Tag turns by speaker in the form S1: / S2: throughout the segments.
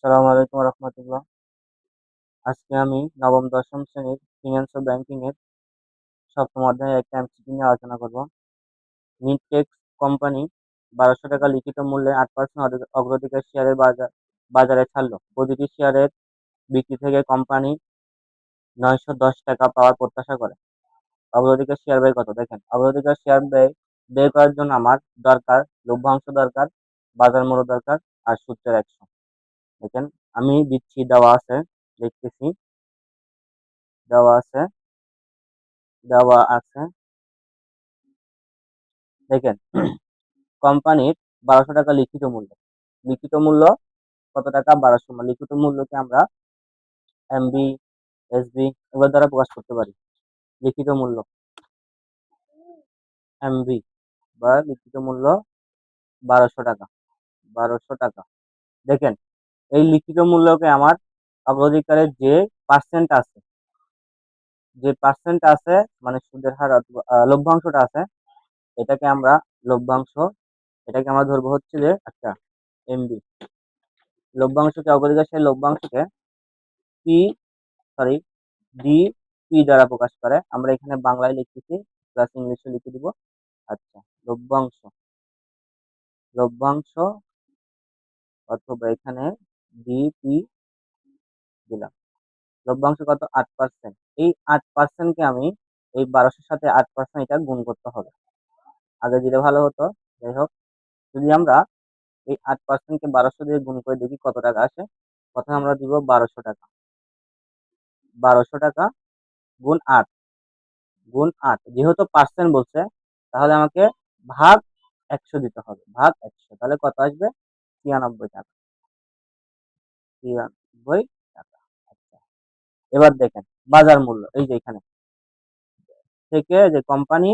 S1: আসসালামু আলাইকুম রহমতুল্লাহ। আজকে আমি নবম দশম শ্রেণীর ফিনান্স ও ব্যাংকিং এর সপ্তম অধ্যায়ের একটা এমসিকিউ নিয়ে আলোচনা করব। নিকটেক্স কোম্পানি 1200 টাকা লিখিত মূল্যে 8% অগ্রাধিকার শেয়ারের বাজারে ছাড়লো। প্রতিটি শেয়ারের বিক্রি থেকে কোম্পানি 910 টাকা পাওয়ার প্রত্যাশা করে। অগ্রাধিকার শেয়ার ব্যয় কত? দেখেন, অগ্রাধিকার শেয়ার ব্যয় ব্যয় করার জন্য আমার দরকার লভ্যাংশ দরকার, বাজার মূল্য দরকার, আর সূত্রের 100। দেখেন, আমি দিচ্ছি, দেওয়া আছে, দেখতেছি, দেওয়া আছে, দেওয়া আছে। দেখেন, কোম্পানির 1200 টাকা লিখিত মূল্য। লিখিত মূল্য কত টাকা? 1200। লিখিত মূল্যকে আমরা এমবি, এসবি এগুলোর দ্বারা প্রকাশ করতে পারি। লিখিত মূল্য এমবি বা লিখিত মূল্য 1200 টাকা। 1200 টাকা। দেখেন, এই লিখিত মূল্যকে আমার অগ্রাধিকারের যে পার্সেন্ট আছে মানে সুদের হার অথবা লভ্যাংশটা আছে, এটাকে আমরা লভ্যাংশ, এটাকে আমরা ধরবো হচ্ছে যে আচ্ছা এমবি। লভ্যাংশকে অগ্রাধিকার লভ্যাংশকে পি সরি ডি পি দ্বারা প্রকাশ করে। আমরা এখানে বাংলায় লিখতেছি, প্লাস ইংলিশে লিখে দিব। আচ্ছা, লভ্যাংশ, লভ্যাংশ অথবা এখানে ডিপি দিলাম। লভ্যাংশ কত? 8%। এই 8%কে আমি এই 1200-র সাথে 8% এটা গুণ করতে হবে। আগে দিলে ভালো হতো, যাই হোক। যদি আমরা এই 8%কে 1200 দিয়ে গুণ করে দেখি কত টাকা আসে। প্রথমে আমরা দিব 1200 টাকা। 1200 টাকা গুণ 8, গুণ 8, যেহেতু পার্সেন্ট বলছে তাহলে আমাকে ভাগ 100 দিতে হবে। ভাগ 100, তাহলে কত আসবে? 93 টাকা। 93 টাকা। আচ্ছা, এবার দেখেন বাজার মূল্য। এই যে এখানে থেকে যে কোম্পানি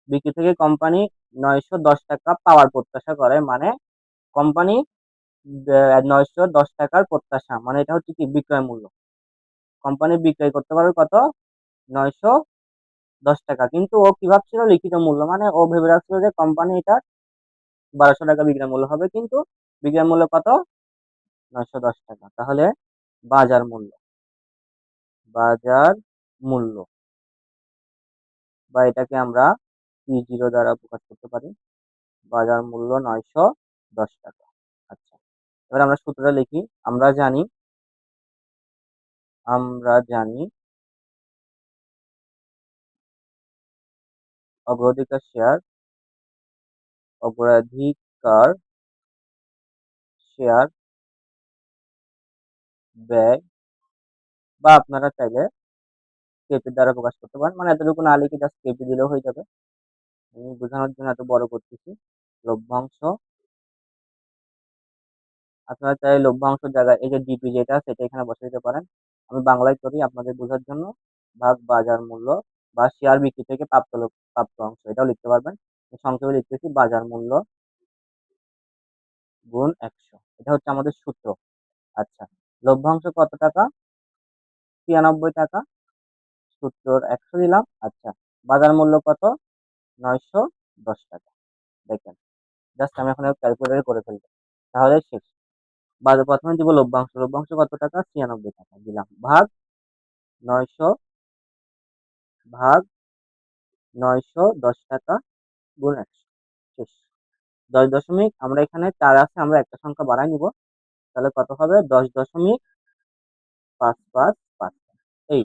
S1: বিক্রি থেকে কোম্পানি 910 টাকা পাওয়ার প্রত্যাশা করে, মানে কোম্পানি 910 টাকার প্রত্যাশা, মানে এটা হচ্ছে কি বিক্রয় মূল্য। কোম্পানি বিক্রয় করতে পারবে কত? 910 টাকা। কিন্তু ও কি ভাবছিল? লিখিত মূল্য, মানে ও ভেবে রাখছিল যে কোম্পানি এটা 1200 টাকা বিক্রয় মূল্য হবে, কিন্তু বিক্রয় মূল্য কত? 910 টাকা। তাহলে বাজার মূল্য, বাজার মূল্য বা এটাকে আমরা P0 দ্বারা প্রকাশ করতে পারি। বাজার মূল্য 910 টাকা। আচ্ছা, এবার আমরা সূত্রটা লিখি। আমরা জানি অগ্রাধিকার শেয়ার, অগ্রাধিকার শেয়ার ব্যয়, বা আপনারা চাইলে কেপি দ্বারা প্রকাশ করতে পারেন। মানে এতটুকু না লিখে জাস্ট কেপি দিলেও হয়ে যাবে। আমি বোঝানোর জন্য এত বড় করতেছি। লভ্যাংশ, আপনারা চাইলে লভ্যাংশের জায়গায় এই যে ডিপি যেটা সেটা এখানে বসে দিতে পারেন। আমি বাংলায় করি আপনাদের বোঝার জন্য। ভাগ বাজার মূল্য বা শেয়ার বিক্রি থেকে প্রাপ্ত অংশ, এটাও লিখতে পারবেন। সংক্ষেপে লিখতেছি বাজার মূল্য গুণ 100। এটা হচ্ছে আমাদের সূত্র। আচ্ছা, লভ্যাংশ কত টাকা? 93 টাকা। সূত্রর 100 দিলাম। আচ্ছা, বাজার মূল্য কত? 910 টাকা। দেখেন, জাস্ট আমি এখন ক্যালকুলেটর করে ফেলবো, তাহলে শেষ। প্রথমে দিব লভ্যাংশ। লভ্যাংশ কত টাকা? 96 টাকা দিলাম। ভাগ 900, ভাগ 910 টাকা গুণ 100। শেষ। 10 দশমিক, আমরা এখানে 4 আছে, আমরা একটা সংখ্যা বাড়াই নিব। তাহলে কত হবে? 10.555।